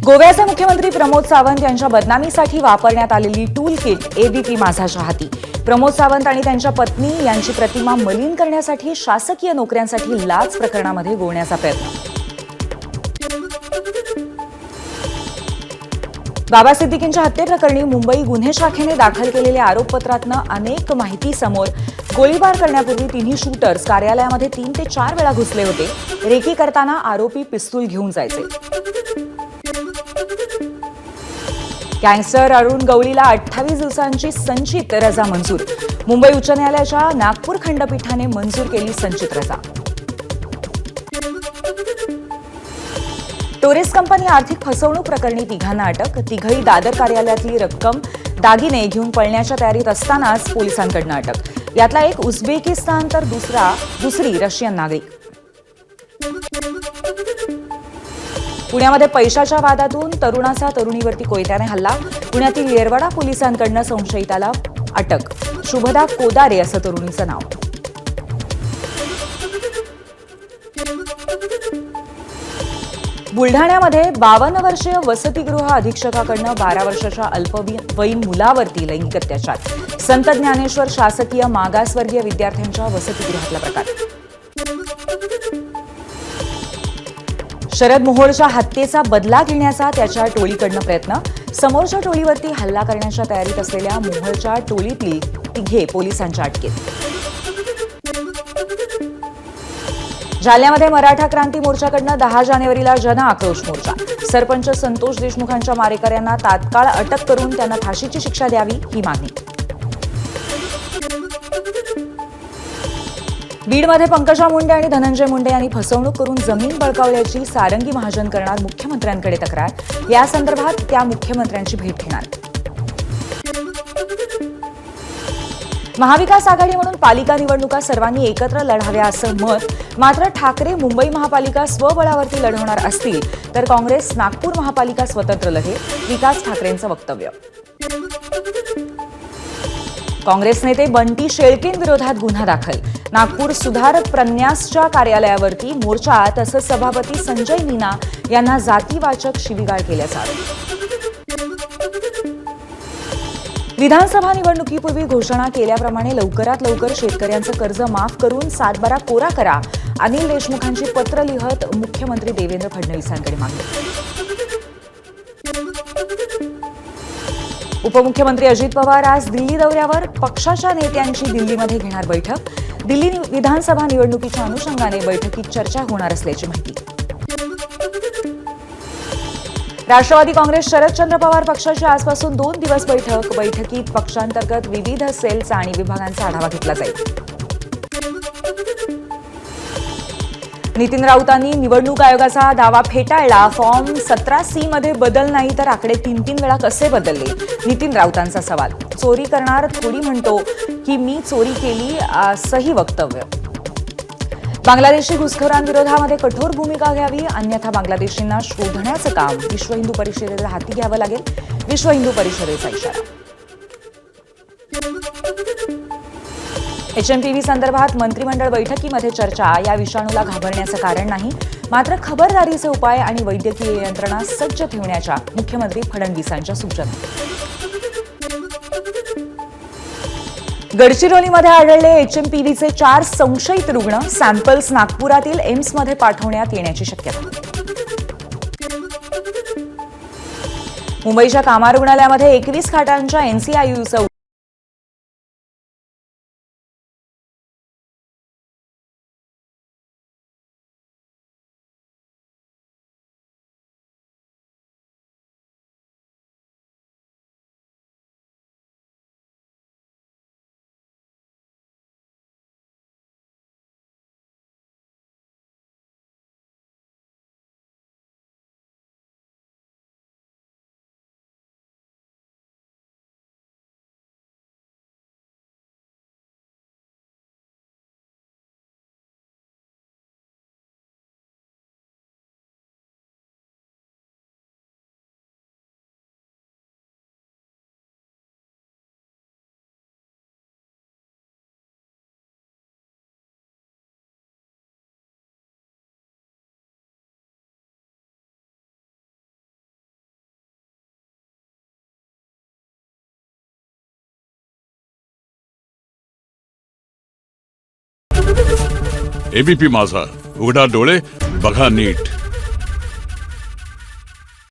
गोव्याचे मुख्यमंत्री प्रमोद सावंत यांच्या बदनामीसाठी वापरण्यात आलेली टूल किट एबीपी माझा चाहती. प्रमोद सावंत आणि त्यांच्या पत्नी यांची प्रतिमा मलिन करण्यासाठी शासकीय नोकऱ्यांसाठी लाच प्रकरणामध्ये गोवण्याचा प्रयत्न. बाबा सिद्दीकींच्या हत्येप्रकरणी मुंबई गुन्हे शाखेने दाखल केलेल्या आरोपपत्रातनं अनेक माहिती समोर. गोळीबार करण्यापूर्वी तिन्ही शूटर्स कार्यालयामध्ये 3 ते 4 वेळा घुसले होते. रेकी करताना आरोपी पिस्तूल घेऊन जायचे. गँगस्टर अरुण गवळीला 28 दिवसांची संचित रजा मंजूर. मुंबई उच्च न्यायालयाच्या नागपूर खंडपीठाने मंजूर केली संचित रजा. टुरिस्ट कंपनी आर्थिक फसवणूक प्रकरणी तिघांना अटक. तिघही दादर कार्यालयातली रक्कम दागिने घेऊन पळण्याच्या तयारीत असतानाच पोलिसांकडून अटक. यातला एक उझबेकिस्तान तर दुसरी रशियन नागरिक. पुण्यामध्ये पैशाच्या वादातून तरुणाचा तरुणीवरती कोयत्याने हल्ला. पुण्यातील येरवडा पोलिसांकडून संशयिताला अटक. शुभदा कोदारे असं तरुणीचं नाव. बुलढाण्यामध्ये 52 वर्षीय वसतिगृह अधीक्षकाकडून 12 वर्षाच्या अल्पवयीन मुलावरती लैंगिक अत्याचार. संत ज्ञानेश्वर शासकीय मागासवर्गीय विद्यार्थ्यांच्या वसतिगृहातला प्रकार. शरद मोहोळच्या हत्येचा बदला घेण्याचा त्याच्या टोळीकडून प्रयत्न. समोरच्या टोळीवरती हल्ला करण्याच्या तयारीत असलेल्या मोहोळच्या टोळीतील तिघे पोलिसांच्या अटकेत. जालन्यामध्ये मराठा क्रांती मोर्चाकडून 10 जानेवारीला जन आक्रोश मोर्चा. सरपंच संतोष देशमुखांच्या मारेकऱ्यांना तात्काळ अटक करून त्यांना फाशीची शिक्षा द्यावी ही मागणी. बीडमध्ये पंकजा मुंडे आणि धनंजय मुंडे यांनी फसवणूक करून जमीन बळकावल्याची सारंगी महाजन करणार मुख्यमंत्र्यांकडे तक्रार. या संदर्भात त्या मुख्यमंत्र्यांची भेट घेणार. महाविकास आघाडी म्हणून पालिका निवडणुका सर्वांनी एकत्र लढाव्या असं मत. मात्र ठाकरे मुंबई महापालिका स्वबळावरती लढवणार असतील तर काँग्रेस नागपूर महापालिका स्वतंत्र लढेल. विकास ठाकरेंचं वक्तव्य. काँग्रेस नेते बंटी शेळकेंविरोधात गुन्हा दाखल. नागपूर सुधार प्रन्यासच्या कार्यालयावरती मोर्चा तसंच सभापती संजय मीना यांना जातीवाचक शिवीगाळ केल्याचा आरोप. विधानसभा निवडणुकीपूर्वी घोषणा केल्याप्रमाणे लवकरात लवकर शेतकऱ्यांचं कर्ज माफ करून 7/12 कोरा करा. अनिल देशमुखांची पत्र लिहत मुख्यमंत्री देवेंद्र फडणवीसांकडे मागणी. उपमुख्यमंत्री अजित पवार आज दिल्ली दौऱ्यावर. पक्षाच्या नेत्यांची दिल्लीमध्ये घेणार बैठक. दिल्ली विधानसभा निवडणुकीच्या अनुषंगाने बैठकीत चर्चा होणार असल्याची माहिती. राष्ट्रवादी काँग्रेस शरदचंद्र पवार पक्षाची आजपासून 2 दिवस बैठक. बैठकीत पक्षांतर्गत विविध सेलचा आणि विभागांचा आढावा घेतला जाईल. नितीन राऊतांनी निवडणूक आयोगाचा दावा फेटाळला. फॉर्म 17C मध्ये बदल नाही तर आकडे 3 वेळा कसे बदलले. नितीन राऊतांचा सवाल. चोरी करणार थोडी म्हणतो की मी चोरी केली असंही वक्तव्य. बांगलादेशी घुसखोरांविरोधामध्ये कठोर भूमिका घ्यावी अन्यथा बांगलादेशींना शोधण्याचं काम विश्व हिंदू परिषदेला हाती घ्यावं लागेल. विश्व हिंदू परिषदेचा इशारा. HMPV संदर्भात मंत्रिमंडळ बैठकीमध्ये चर्चा. या विषाणूला घाबरण्याचं कारण नाही मात्र खबरदारीचे उपाय आणि वैद्यकीय यंत्रणा सज्ज ठेवण्याच्या मुख्यमंत्री फडणवीसांच्या सूचना. गडचिरोलीमध्ये आढळले HMPVचे 4 संशयित रुग्ण. सॅम्पल्स नागपुरातील एम्समध्ये पाठवण्यात येण्याची शक्यता. मुंबईच्या कामा रुग्णालयामध्ये 21 खाटांच्या NCIUचं एबीपी माझा, उघडा डोळे बघा नीट.